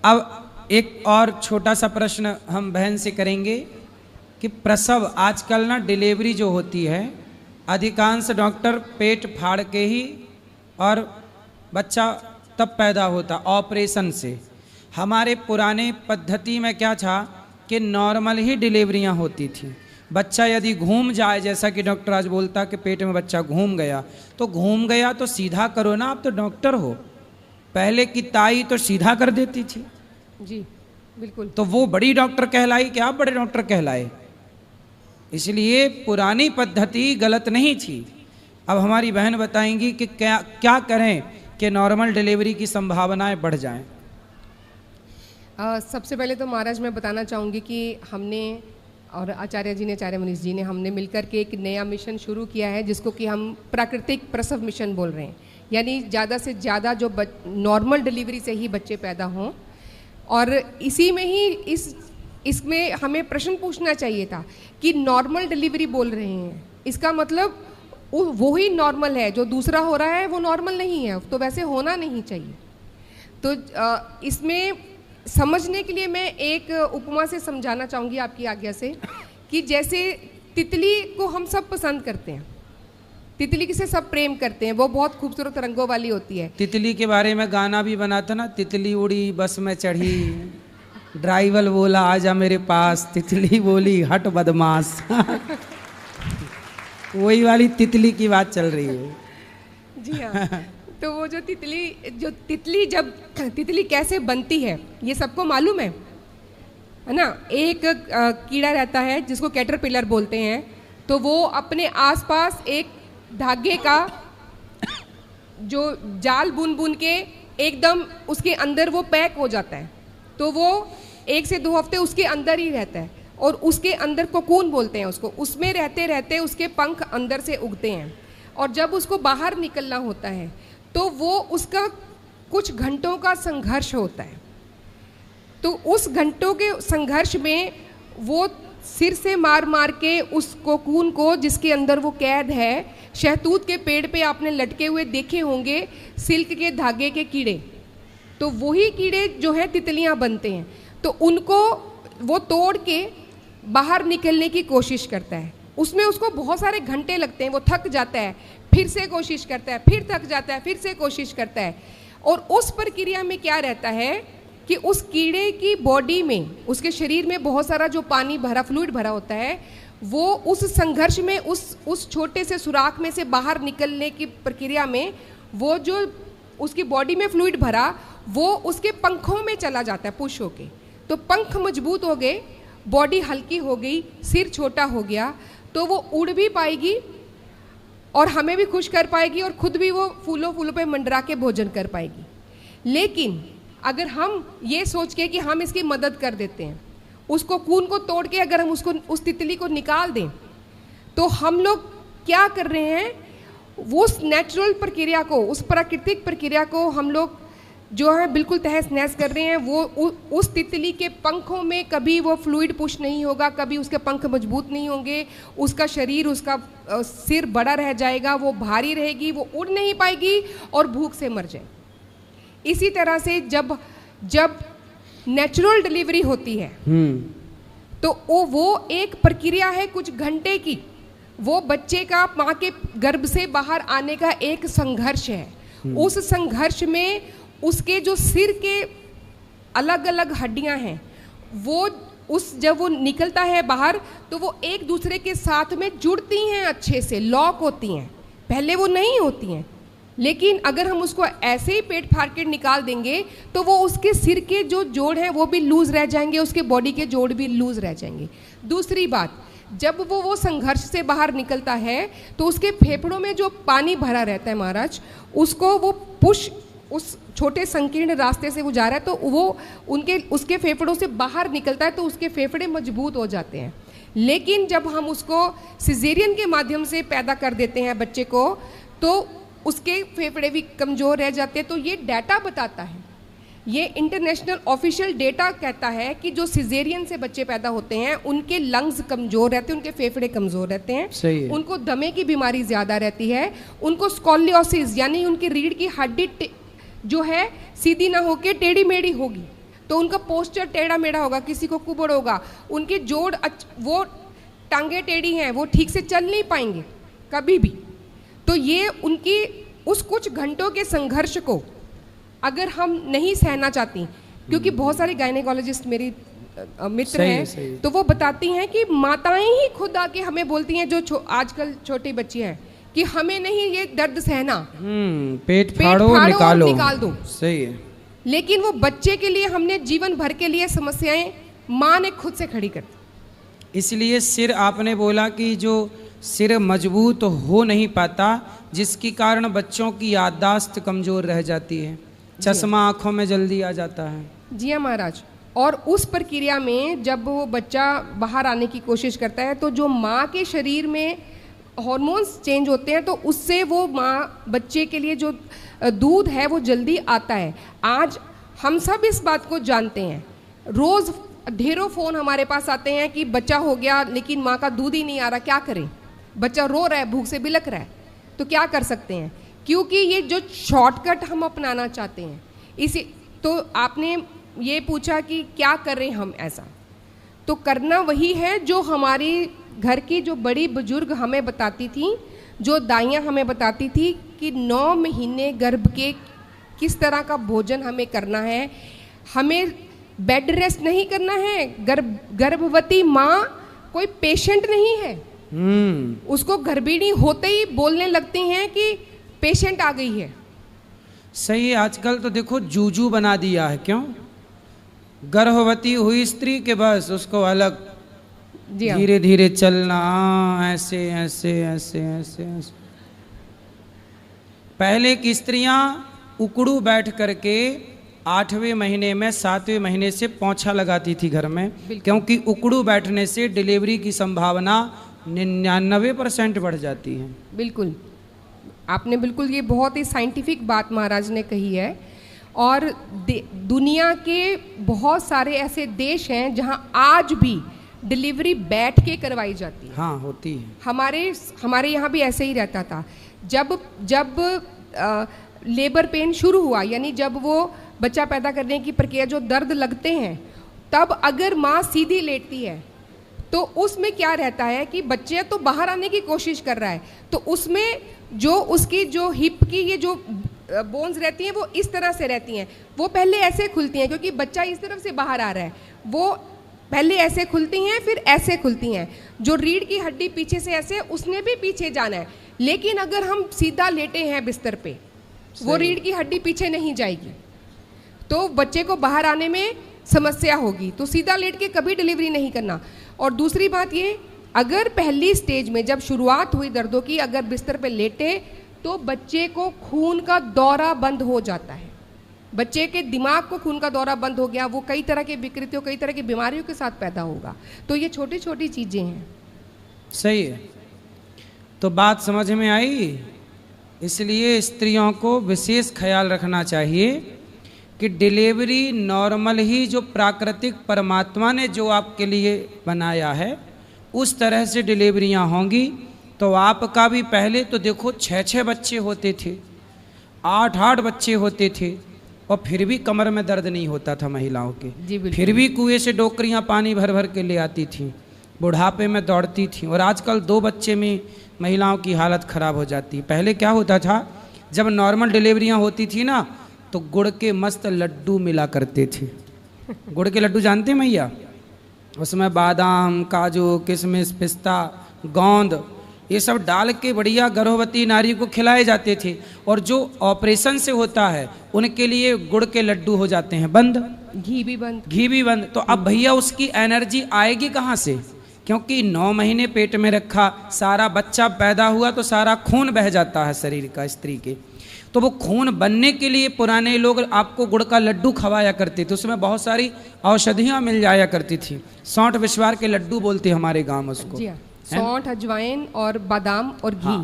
अब एक और छोटा सा प्रश्न हम बहन से करेंगे कि प्रसव आजकल ना डिलीवरी जो होती है अधिकांश डॉक्टर पेट फाड़ के ही और बच्चा तब पैदा होता ऑपरेशन से। हमारे पुराने पद्धति में क्या था कि नॉर्मल ही डिलीवरियां होती थी। बच्चा यदि घूम जाए, जैसा कि डॉक्टर आज बोलता कि पेट में बच्चा घूम गया, तो घूम गया तो सीधा करो ना, आप तो डॉक्टर हो। पहले की ताई तो सीधा कर देती थी जी बिल्कुल। तो वो बड़ी डॉक्टर कहलाई कि आप बड़े डॉक्टर कहलाए। इसलिए पुरानी पद्धति गलत नहीं थी। अब हमारी बहन बताएंगी कि क्या करें कि नॉर्मल डिलीवरी की संभावनाएं बढ़ जाएं। सबसे पहले तो महाराज मैं बताना चाहूँगी कि हमने और आचार्य जी ने, आचार्य मनीष जी ने, हमने मिलकर के एक नया मिशन शुरू किया है जिसको कि हम प्राकृतिक प्रसव मिशन बोल रहे हैं। यानी ज़्यादा से ज़्यादा जो नॉर्मल डिलीवरी से ही बच्चे पैदा हों। और इसी में ही इसमें हमें प्रश्न पूछना चाहिए था कि नॉर्मल डिलीवरी बोल रहे हैं, इसका मतलब वो ही नॉर्मल है, जो दूसरा हो रहा है वो नॉर्मल नहीं है, तो वैसे होना नहीं चाहिए। तो इसमें समझने के लिए मैं एक उपमा से समझाना चाहूँगी आपकी आज्ञा से, कि जैसे तितली को हम सब पसंद करते हैं, तितली से सब प्रेम करते हैं, वो बहुत खूबसूरत रंगों वाली होती है। तितली के बारे में गाना भी बना था ना, तितली उड़ी बस में चढ़ी, ड्राइवर बोला आजा मेरे पास, तितली बोली हट बदमाश। वही वाली तितली की बात चल रही है। जी हाँ। तो वो जो तितली कैसे बनती है ये सबको मालूम है ना। एक कीड़ा रहता है जिसको कैटरपिलर बोलते हैं, तो वो अपने आसपास एक धागे का जो जाल बुन बुन के एकदम उसके अंदर वो पैक हो जाता है। तो वो 1 से 2 हफ्ते उसके अंदर ही रहता है और उसके अंदर कोकून बोलते हैं उसको, उसमें रहते रहते उसके पंख अंदर से उगते हैं। और जब उसको बाहर निकलना होता है तो वो उसका कुछ घंटों का संघर्ष होता है। तो उस घंटों के संघर्ष में वो सिर से मार मार के उस कोकून को, जिसके अंदर वो कैद है, शहतूत के पेड़ पे आपने लटके हुए देखे होंगे सिल्क के धागे के कीड़े, तो वही कीड़े जो है तितलियां बनते हैं। तो उनको वो तोड़ के बाहर निकलने की कोशिश करता है। उसमें उसको बहुत सारे घंटे लगते हैं, वो थक जाता है, फिर से कोशिश करता है, फिर थक जाता है, फिर से कोशिश करता है। और उस प्रक्रिया में क्या रहता है कि उस कीड़े की बॉडी में, उसके शरीर में बहुत सारा जो पानी भरा, फ्लूइड भरा होता है, वो उस संघर्ष में, उस छोटे से सुराख में से बाहर निकलने की प्रक्रिया में, वो जो उसकी बॉडी में फ्लूइड भरा वो उसके पंखों में चला जाता है, पुश होके। तो पंख मजबूत हो गए, बॉडी हल्की हो गई, सिर छोटा हो गया, तो वो उड़ भी पाएगी और हमें भी खुश कर पाएगी और खुद भी वो फूलों फूलों पे मंडरा के भोजन कर पाएगी। लेकिन अगर हम ये सोच के कि हम इसकी मदद कर देते हैं, उसको कोकून को तोड़ के अगर हम उसको, उस तितली को निकाल दें, तो हम लोग क्या कर रहे हैं, वो उस नेचुरल प्रक्रिया को, उस प्राकृतिक प्रक्रिया को हम लोग जो है बिल्कुल तहस नहस कर रहे हैं। वो उस तितली के पंखों में कभी वो फ्लूइड पुश नहीं होगा, कभी उसके पंख मजबूत नहीं होंगे, उसका शरीर, उसका सिर बड़ा रह जाएगा, वो भारी रहेगी, वो उड़ नहीं पाएगी और भूख से मर जाए। इसी तरह से जब नेचुरल डिलीवरी होती है तो वो एक प्रक्रिया है कुछ घंटे की, वो बच्चे का माँ के गर्भ से बाहर आने का एक संघर्ष है। उस संघर्ष में उसके जो सिर के अलग अलग हड्डियां हैं, वो जब वो निकलता है बाहर तो वो एक दूसरे के साथ में जुड़ती हैं, अच्छे से लॉक होती हैं। पहले वो नहीं होती हैं, लेकिन अगर हम उसको ऐसे ही पेट फाड़ के निकाल देंगे तो वो उसके सिर के जो जोड़ हैं वो भी लूज रह जाएंगे, उसके बॉडी के जोड़ भी लूज रह जाएंगे। दूसरी बात, जब वो संघर्ष से बाहर निकलता है तो उसके फेफड़ों में जो पानी भरा रहता है महाराज, उसको वो पुश, उस छोटे संकीर्ण रास्ते से वो जा रहा है, तो वो उसके फेफड़ों से बाहर निकलता है, तो उसके फेफड़े मजबूत हो जाते हैं। लेकिन जब हम उसको सिजेरियन के माध्यम से पैदा कर देते हैं बच्चे को, तो उसके फेफड़े भी कमज़ोर रह जाते हैं। तो ये डाटा बताता है, ये इंटरनेशनल ऑफिशियल डेटा कहता है कि जो सिजेरियन से बच्चे पैदा होते हैं उनके लंग्स कमज़ोर रहते हैं, उनके फेफड़े कमज़ोर रहते हैं, उनको दमे की बीमारी ज़्यादा रहती है, उनको स्कॉलियोसिस यानी उनकी रीढ़ की हड्डी जो है सीधी ना होके टेढ़ी मेढ़ी होगी, तो उनका पोस्चर टेढ़ा मेढ़ा होगा, किसी को कुबड़ होगा, उनके जोड़ वो टांगे टेढ़ी हैं, वो ठीक से चल नहीं पाएंगे कभी भी। तो ये उनकी उस कुछ घंटों के संघर्ष को अगर हम नहीं सहना चाहती, क्योंकि बहुत सारे गायनेकोलॉजिस्ट मेरी मित्र हैं, तो वो बताती हैं कि माताएं ही खुद आके हमें बोलती हैं, जो आजकल छोटी बच्ची हैं, कि हमें नहीं ये दर्द सहना, पेट फाड़ो निकाल दो। सही है। लेकिन वो बच्चे के लिए हमने जीवन भर के लिए समस्याएं माँ ने खुद से खड़ी कर दी। इसलिए सिर, आपने बोला कि जो सिर मजबूत हो नहीं पाता, जिसके कारण बच्चों की याददाश्त कमजोर रह जाती है, चश्मा आंखों में जल्दी आ जाता है। जी हाँ महाराज। और उस प्रक्रिया में जब वो बच्चा बाहर आने की कोशिश करता है, तो जो माँ के शरीर में हार्मोन्स चेंज होते हैं, तो उससे वो माँ बच्चे के लिए जो दूध है वो जल्दी आता है। आज हम सब इस बात को जानते हैं, रोज़ ढेरों फ़ोन हमारे पास आते हैं कि बच्चा हो गया लेकिन माँ का दूध ही नहीं आ रहा, क्या करें, बच्चा रो रहा है, भूख से बिलक रहा है, तो क्या कर सकते हैं? क्योंकि ये जो शॉर्टकट हम अपनाना चाहते हैं, इसी तो आपने ये पूछा कि क्या करें हम ऐसा, तो करना वही है जो हमारी घर की जो बड़ी बुजुर्ग हमें बताती थी, जो दाइयाँ हमें बताती थी कि 9 महीने गर्भ के किस तरह का भोजन हमें करना है। हमें बेड रेस्ट नहीं करना है। गर्भवती माँ कोई पेशेंट नहीं है। उसको गर्भिणी होते ही बोलने लगती हैं कि पेशेंट आ गई है। सही है। आजकल तो देखो जूजू बना दिया है। क्यों? गर्भवती हुई स्त्री के बस उसको अलग धीरे धीरे चलना, ऐसे ऐसे ऐसे ऐसे ऐसे। पहले की स्त्रियां उकड़ू बैठ करके 8वें महीने में 7वें महीने से पोंछा लगाती थी घर में, क्योंकि उकड़ू बैठने से डिलीवरी की संभावना 99% बढ़ जाती है। बिल्कुल, आपने बिल्कुल ये बहुत ही साइंटिफिक बात महाराज ने कही है। और दुनिया के बहुत सारे ऐसे देश हैं जहां आज भी डिलीवरी बैठ के करवाई जाती है। हाँ, होती है। हमारे यहाँ भी ऐसे ही रहता था। जब लेबर पेन शुरू हुआ, यानी जब वो बच्चा पैदा करने की प्रक्रिया, जो दर्द लगते हैं, तब अगर माँ सीधी लेटती है तो उसमें क्या रहता है कि बच्चे तो बाहर आने की कोशिश कर रहा है, तो उसमें जो उसकी जो हिप की ये जो बोन्स रहती हैं वो इस तरह से रहती हैं। वो पहले ऐसे खुलती हैं क्योंकि बच्चा इस तरफ से बाहर आ रहा है, वो पहले ऐसे खुलती हैं फिर ऐसे खुलती हैं। जो रीढ़ की हड्डी पीछे से ऐसे, उसने भी पीछे जाना है। लेकिन अगर हम सीधा लेटे हैं बिस्तर पे, वो रीढ़ की हड्डी पीछे नहीं जाएगी, तो बच्चे को बाहर आने में समस्या होगी। तो सीधा लेट के कभी डिलीवरी नहीं करना। और दूसरी बात ये, अगर पहली स्टेज में जब शुरुआत हुई दर्दों की, अगर बिस्तर पे लेटे तो बच्चे को खून का दौरा बंद हो जाता है। बच्चे के दिमाग को खून का दौरा बंद हो गया, वो कई तरह के विकृतियों, कई तरह की बीमारियों के साथ पैदा होगा। तो ये छोटी छोटी चीज़ें हैं। सही है। तो बात समझ में आई। इसलिए स्त्रियों को विशेष ख्याल रखना चाहिए कि डिलीवरी नॉर्मल ही, जो प्राकृतिक परमात्मा ने जो आपके लिए बनाया है उस तरह से डिलीवरियां होंगी। तो आपका भी पहले तो देखो 6-6 बच्चे होते थे, 8-8 बच्चे होते थे, और फिर भी कमर में दर्द नहीं होता था महिलाओं के। फिर भी कुएं से डोकरियां पानी भर भर के ले आती थी, बुढ़ापे में दौड़ती थी। और आजकल 2 बच्चे में महिलाओं की हालत ख़राब हो जाती। पहले क्या होता था, जब नॉर्मल डिलीवरियां होती थी ना, तो गुड़ के मस्त लड्डू मिला करते थे। गुड़ के लड्डू जानते हैं मैया? उसमें बादाम, काजू, किशमिश, पिस्ता, गोंद, ये सब डाल के बढ़िया गर्भवती नारी को खिलाए जाते थे। और जो ऑपरेशन से होता है उनके लिए गुड़ के लड्डू हो जाते हैं बंद, घी भी बंद। तो अब भैया उसकी एनर्जी आएगी कहाँ से? क्योंकि 9 महीने पेट में रखा, सारा बच्चा पैदा हुआ तो सारा खून बह जाता है शरीर का स्त्री के। तो वो खून बनने के लिए पुराने लोग आपको गुड़ का लड्डू खवाया करते थे। उसमें बहुत सारी औषधियाँ मिल जाया करती थी। सौंठ विश्वार के लड्डू बोलते हमारे गाँव में उसको। सौंठ, अजवाइन और बादाम और घी,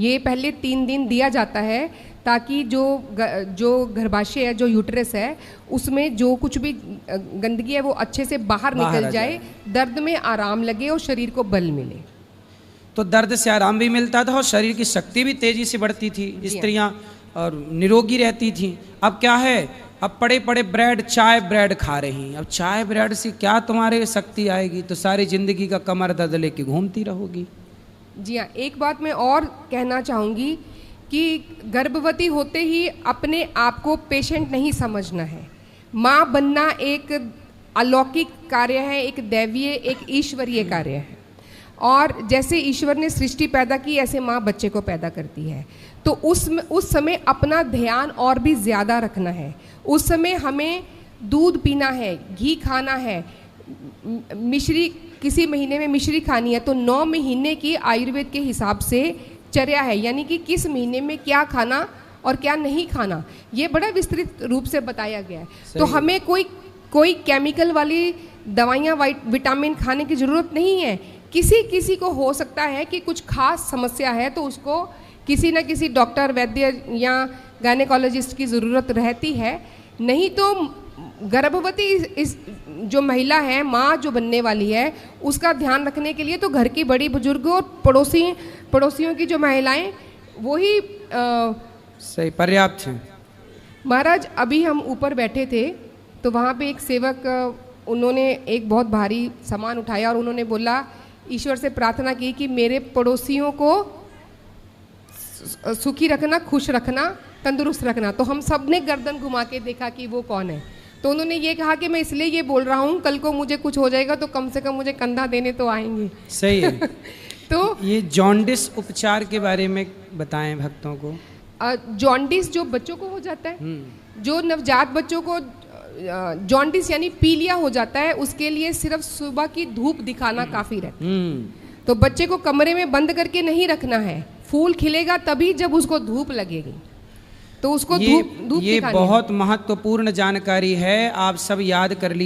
ये पहले 3 दिन दिया जाता है ताकि जो गर्भाशय है, जो यूट्रस है, उसमें जो कुछ भी गंदगी है वो अच्छे से बाहर निकल जाए, दर्द में आराम लगे और शरीर को बल मिले। तो दर्द से आराम भी मिलता था और शरीर की शक्ति भी तेजी से बढ़ती थी, स्त्रियां और निरोगी रहती थी। अब क्या है, अब पड़े पड़े ब्रेड चाय ब्रेड खा रही, अब चाय ब्रेड से क्या तुम्हारे शक्ति आएगी, तो सारी जिंदगी का कमर दर्द लेके घूमती रहोगी। जी हाँ, एक बात मैं और कहना चाहूँगी कि गर्भवती होते ही अपने आप को पेशेंट नहीं समझना है। माँ बनना एक अलौकिक कार्य है, एक दैवीय, एक ईश्वरीय कार्य है। और जैसे ईश्वर ने सृष्टि पैदा की, ऐसे माँ बच्चे को पैदा करती है। तो उस समय अपना ध्यान और भी ज़्यादा रखना है। उस समय हमें दूध पीना है, घी खाना है, मिश्री किसी महीने में मिश्री खानी है, तो 9 महीने की आयुर्वेद के हिसाब से चर्या है, यानी कि किस महीने में क्या खाना और क्या नहीं खाना, ये बड़ा विस्तृत रूप से बताया गया है। तो हमें कोई केमिकल वाली दवाइयाँ विटामिन खाने की ज़रूरत नहीं है। किसी को हो सकता है कि कुछ खास समस्या है तो उसको किसी न किसी डॉक्टर, वैद्य या गायनेकोलॉजिस्ट की ज़रूरत रहती है। नहीं तो गर्भवती इस जो महिला है, माँ जो बनने वाली है, उसका ध्यान रखने के लिए तो घर की बड़ी बुजुर्ग और पड़ोसियों की जो महिलाएं वही सही पर्याप्त है। महाराज, अभी हम ऊपर बैठे थे तो वहाँ पे एक सेवक, उन्होंने एक बहुत भारी सामान उठाया और उन्होंने बोला, ईश्वर से प्रार्थना की कि मेरे पड़ोसियों को सुखी रखना, खुश रखना, तंदुरुस्त रखना। तो हम सब ने गर्दन घुमा के देखा कि वो कौन है। तो उन्होंने ये कहा कि मैं इसलिए ये बोल रहा हूँ, कल को मुझे कुछ हो जाएगा तो कम से कम मुझे कंधा देने तो आएंगे। सही है। तो ये जॉन्डिस उपचार के बारे में बताएं भक्तों को। जॉन्डिस जो बच्चों को हो जाता है, जो नवजात बच्चों को जॉन्डिस यानी पीलिया हो जाता है, उसके लिए सिर्फ सुबह की धूप दिखाना काफी रहता है। तो बच्चे को कमरे में बंद करके नहीं रखना है, फूल खिलेगा तभी जब उसको धूप लगेगी, तो उसको धूप ये बहुत महत्वपूर्ण जानकारी है, आप सब याद कर लीजिए।